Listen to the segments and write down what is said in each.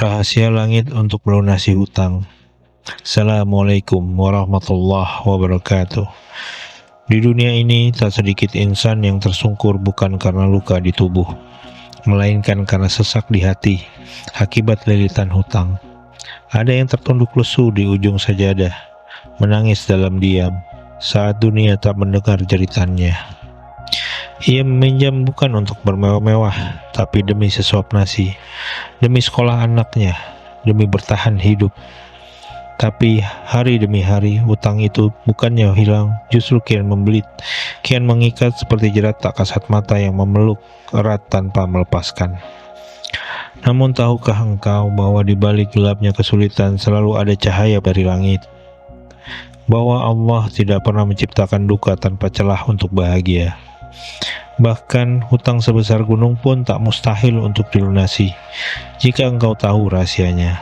Rahasia langit untuk melunasi hutang. Assalamualaikum warahmatullahi wabarakatuh. Di dunia ini tak sedikit insan yang tersungkur bukan karena luka di tubuh, melainkan karena sesak di hati akibat lilitan hutang. Ada yang tertunduk lesu di ujung sajadah, menangis dalam diam saat dunia tak mendengar jeritannya. Ia meminjam bukan untuk bermewah-mewah, tapi demi sesuap nasi, demi sekolah anaknya, demi bertahan hidup. Tapi hari demi hari, utang itu bukannya hilang, justru kian membelit, kian mengikat seperti jerat tak kasat mata yang memeluk erat tanpa melepaskan. Namun tahukah engkau bahwa di balik gelapnya kesulitan selalu ada cahaya dari langit? Bahwa Allah tidak pernah menciptakan duka tanpa celah untuk bahagia. Bahkan hutang sebesar gunung pun tak mustahil untuk dilunasi jika engkau tahu rahasianya.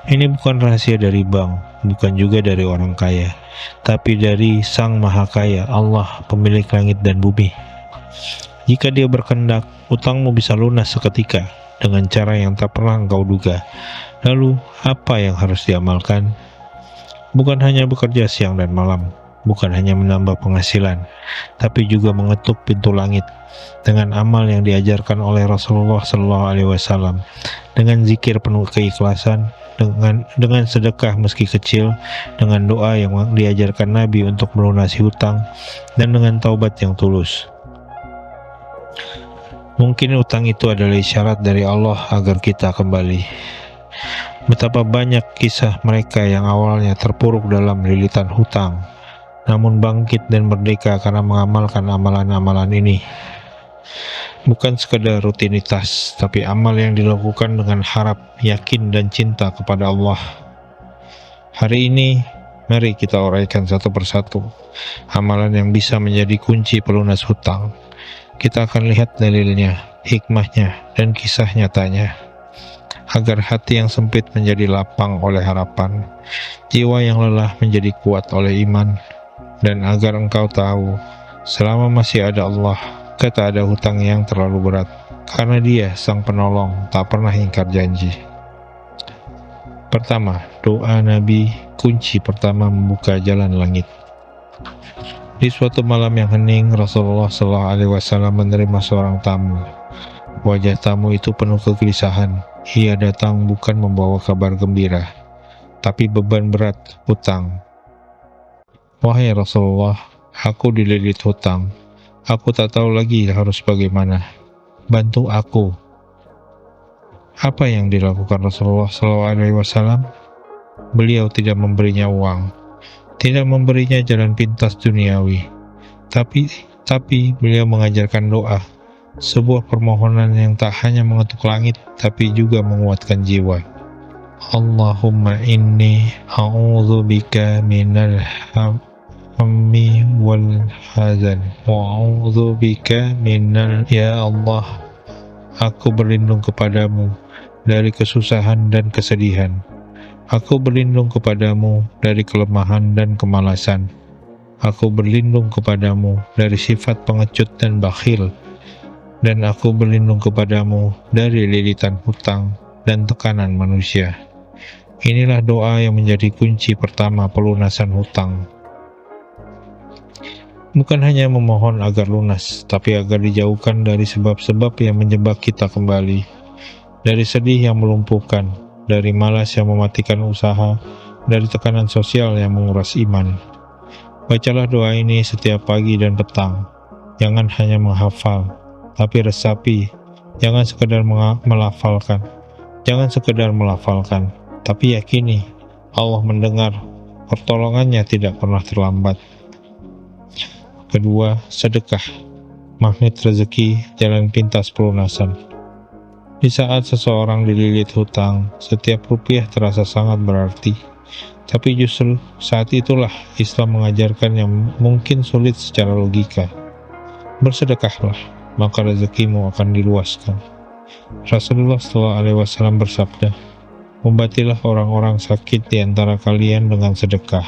Ini bukan rahasia dari bank, bukan juga dari orang kaya, tapi dari Sang Maha Kaya, Allah, pemilik langit dan bumi. Jika Dia berkehendak, hutangmu bisa lunas seketika dengan cara yang tak pernah engkau duga. Lalu apa yang harus diamalkan? Bukan hanya bekerja siang dan malam, bukan hanya menambah penghasilan, tapi juga mengetuk pintu langit dengan amal yang diajarkan oleh Rasulullah SAW, dengan zikir penuh keikhlasan, dengan sedekah meski kecil, dengan doa yang diajarkan Nabi untuk melunasi hutang, dan dengan taubat yang tulus. Mungkin hutang itu adalah isyarat dari Allah agar kita kembali. Betapa banyak kisah mereka yang awalnya terpuruk dalam lilitan hutang, namun bangkit dan merdeka karena mengamalkan amalan-amalan ini. Bukan sekedar rutinitas, tapi amal yang dilakukan dengan harap, yakin, dan cinta kepada Allah. Hari ini, mari kita uraikan satu persatu amalan yang bisa menjadi kunci pelunas hutang. Kita akan lihat dalilnya, hikmahnya, dan kisah nyatanya, agar hati yang sempit menjadi lapang oleh harapan, jiwa yang lelah menjadi kuat oleh iman, dan agar engkau tahu, selama masih ada Allah, tak ada hutang yang terlalu berat, karena Dia Sang Penolong tak pernah ingkar janji. Pertama, doa Nabi, kunci pertama membuka jalan langit. Di suatu malam yang hening, Rasulullah SAW menerima seorang tamu. Wajah tamu itu penuh kegelisahan. Ia datang bukan membawa kabar gembira, tapi beban berat, hutang. Wahai Rasulullah, aku dililit hutang. Aku tak tahu lagi harus bagaimana. Bantu aku. Apa yang dilakukan Rasulullah SAW? Beliau tidak memberinya uang, tidak memberinya jalan pintas duniawi, tapi beliau mengajarkan doa, sebuah permohonan yang tak hanya mengetuk langit, tapi juga menguatkan jiwa. Allahumma inni a'udzubika minal hammi wal hazan wa a'udzubika minal, ya Allah, aku berlindung kepadamu dari kesusahan dan kesedihan. Aku berlindung kepadamu dari kelemahan dan kemalasan. Aku berlindung kepadamu dari sifat pengecut dan bakhil. Dan aku berlindung kepadamu dari lilitan hutang dan tekanan manusia. Inilah doa yang menjadi kunci pertama pelunasan hutang. Bukan hanya memohon agar lunas, tapi agar dijauhkan dari sebab-sebab yang menjebak kita kembali, dari sedih yang melumpuhkan, dari malas yang mematikan usaha, dari tekanan sosial yang menguras iman. Bacalah doa ini setiap pagi dan petang. Jangan hanya menghafal, tapi resapi. Jangan sekedar melafalkan. Jangan sekedar melafalkan, tapi yakini Allah mendengar. Pertolongannya tidak pernah terlambat. Kedua, sedekah, magnet rezeki, jalan pintas pelunasan. Di saat seseorang dililit hutang, setiap rupiah terasa sangat berarti. Tapi justru saat itulah Islam mengajarkan yang mungkin sulit secara logika. Bersedekahlah, maka rezekimu akan diluaskan. Rasulullah SAW bersabda, "Obatilah orang-orang sakit di antara kalian dengan sedekah,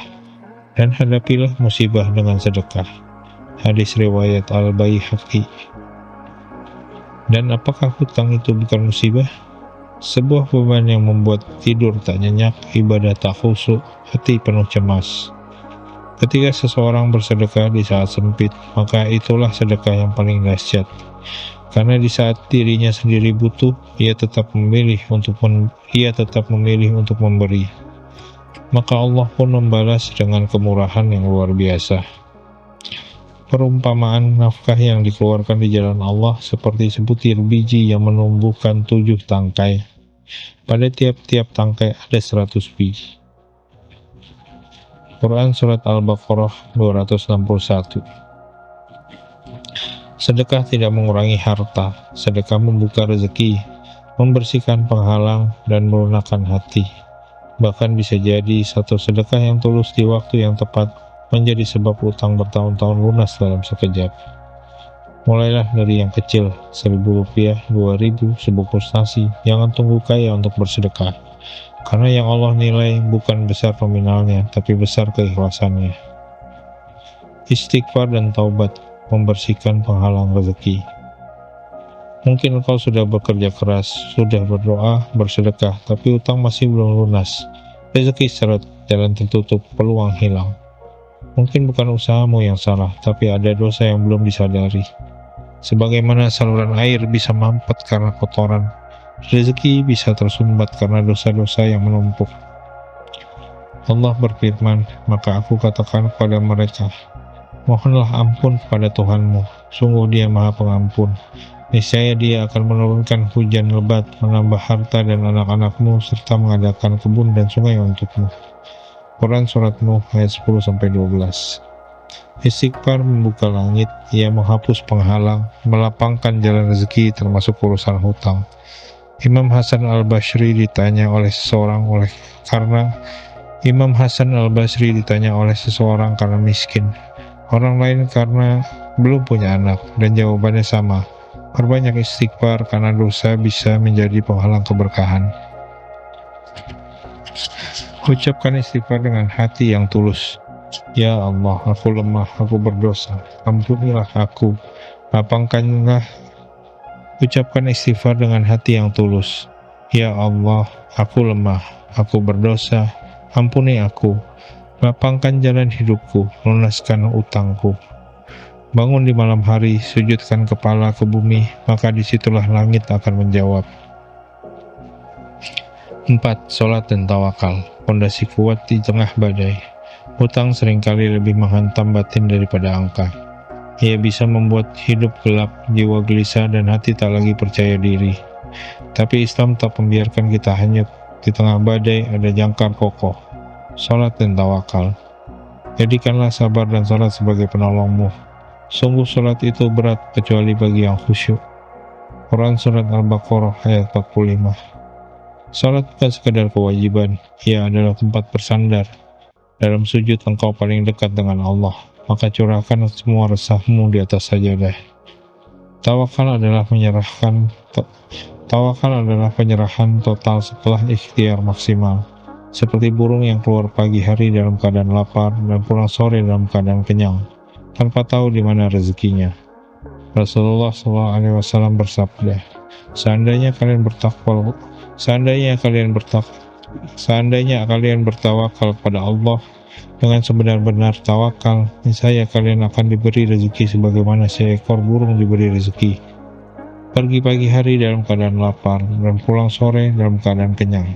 dan hadapilah musibah dengan sedekah." Hadis riwayat Al-Baihaqi. Dan apakah hutang itu bukan musibah? Sebuah beban yang membuat tidur tak nyenyak, ibadah tak khusyuk, hati penuh cemas. Ketika seseorang bersedekah di saat sempit, maka itulah sedekah yang paling dahsyat. Karena di saat dirinya sendiri butuh, ia tetap memilih untuk memberi. Maka Allah pun membalas dengan kemurahan yang luar biasa. Perumpamaan nafkah yang dikeluarkan di jalan Allah seperti sebutir biji yang menumbuhkan 7 tangkai. Pada tiap-tiap tangkai ada 100 biji. Quran Surat Al-Baqarah 261. Sedekah tidak mengurangi harta, sedekah membuka rezeki, membersihkan penghalang, dan melunakkan hati. Bahkan bisa jadi satu sedekah yang tulus di waktu yang tepat menjadi sebab utang bertahun-tahun lunas dalam sekejap. Mulailah dari yang kecil, 1.000 rupiah, 2.000, sebungkus nasi. Jangan tunggu kaya untuk bersedekah, karena yang Allah nilai bukan besar nominalnya, tapi besar keikhlasannya. Istighfar dan taubat membersihkan penghalang rezeki. Mungkin engkau sudah bekerja keras, sudah berdoa, bersedekah, tapi utang masih belum lunas. Rezeki seret, jalan tertutup, peluang hilang. Mungkin bukan usahamu yang salah, tapi ada dosa yang belum disadari. Sebagaimana saluran air bisa mampet karena kotoran, rezeki bisa tersumbat karena dosa-dosa yang menumpuk. Allah berfirman, maka aku katakan kepada mereka, mohonlah ampun kepada Tuhanmu, sungguh Dia Maha Pengampun. Niscaya Dia akan menurunkan hujan lebat, menambah harta dan anak-anakmu, serta mengadakan kebun dan sungai untukmu. Quran Surat Nuh ayat 10-12. Istighfar membuka langit, ia menghapus penghalang, melapangkan jalan rezeki termasuk urusan hutang. Imam Hasan Al-Basri ditanya oleh seseorang karena miskin, orang lain karena belum punya anak, dan jawabannya sama. Perbanyak istighfar karena dosa bisa menjadi penghalang keberkahan. Ucapkan istighfar dengan hati yang tulus. Ya Allah, aku lemah, aku berdosa, ampunilah aku, lapangkanlah. Ucapkan istighfar dengan hati yang tulus. Ya Allah, aku lemah, aku berdosa, ampuni aku, lapangkan jalan hidupku, lunaskan utangku. Bangun di malam hari, sujudkan kepala ke bumi, maka disitulah langit akan menjawab. 4. Salat dan tawakal, pondasi kuat di tengah badai. Hutang seringkali lebih menghantam batin daripada angka. Ia bisa membuat hidup gelap, jiwa gelisah, dan hati tak lagi percaya diri. Tapi Islam tak membiarkan kita hanyut. Di tengah badai ada jangkar kokoh, salat dan tawakal. Jadikanlah sabar dan salat sebagai penolongmu. Sungguh salat itu berat kecuali bagi yang khusyuk. Quran Surat Al-Baqarah ayat 45. Salat bukan sekadar kewajiban, ia adalah tempat bersandar. Dalam sujud engkau paling dekat dengan Allah, maka curahkan semua resahmu di atas sajadah. Tawakal adalah penyerahan total setelah ikhtiar maksimal. Seperti burung yang keluar pagi hari dalam keadaan lapar dan pulang sore dalam keadaan kenyang, tanpa tahu di mana rezekinya. Rasulullah SAW bersabda, Seandainya kalian bertawakal kepada Allah dengan sebenar-benar tawakal, niscaya kalian akan diberi rezeki sebagaimana seekor burung diberi rezeki. Pergi pagi hari dalam keadaan lapar dan pulang sore dalam keadaan kenyang.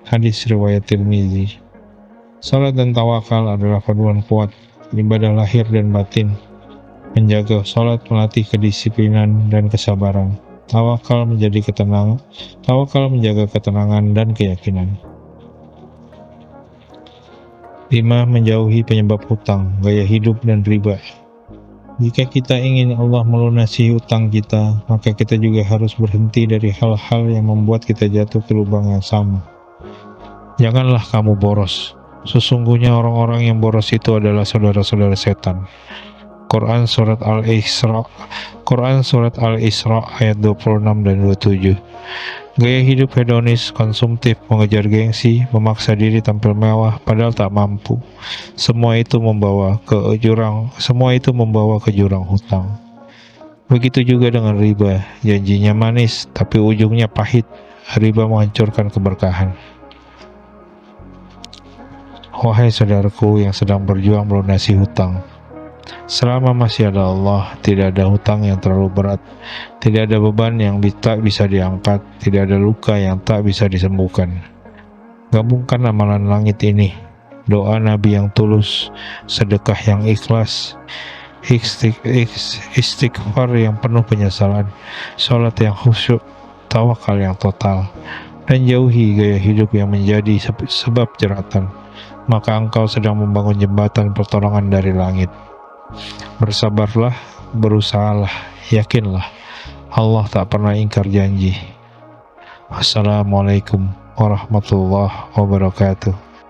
Hadis riwayat Tirmizi. Salat dan tawakal adalah paduan kuat, ibadah lahir dan batin. Menjaga salat melatih kedisiplinan dan kesabaran. Tawakal menjaga ketenangan dan keyakinan. 5. Menjauhi penyebab hutang, gaya hidup, dan riba. Jika kita ingin Allah melunasi hutang kita, maka kita juga harus berhenti dari hal-hal yang membuat kita jatuh ke lubang yang sama. Janganlah kamu boros. Sesungguhnya orang-orang yang boros itu adalah saudara-saudara setan. Quran Surat Al-Isra ayat 26 dan 27. Gaya hidup hedonis, konsumtif, mengejar gengsi, memaksa diri tampil mewah padahal tak mampu. Semua itu membawa ke jurang hutang. Begitu juga dengan riba, janjinya manis tapi ujungnya pahit. riba menghancurkan keberkahan. Wahai saudaraku yang sedang berjuang melunasi hutang, selama masih ada Allah, tidak ada hutang yang terlalu berat, tidak ada beban yang tak bisa diangkat, tidak ada luka yang tak bisa disembuhkan. Gabungkan amalan langit ini, doa Nabi yang tulus, sedekah yang ikhlas, istighfar yang penuh penyesalan, sholat yang khusyuk, tawakal yang total, dan jauhi gaya hidup yang menjadi sebab jeratan. Maka engkau sedang membangun jembatan pertolongan dari langit. Bersabarlah, berusahalah, yakinlah, Allah tak pernah ingkar janji. Assalamualaikum warahmatullahi wabarakatuh.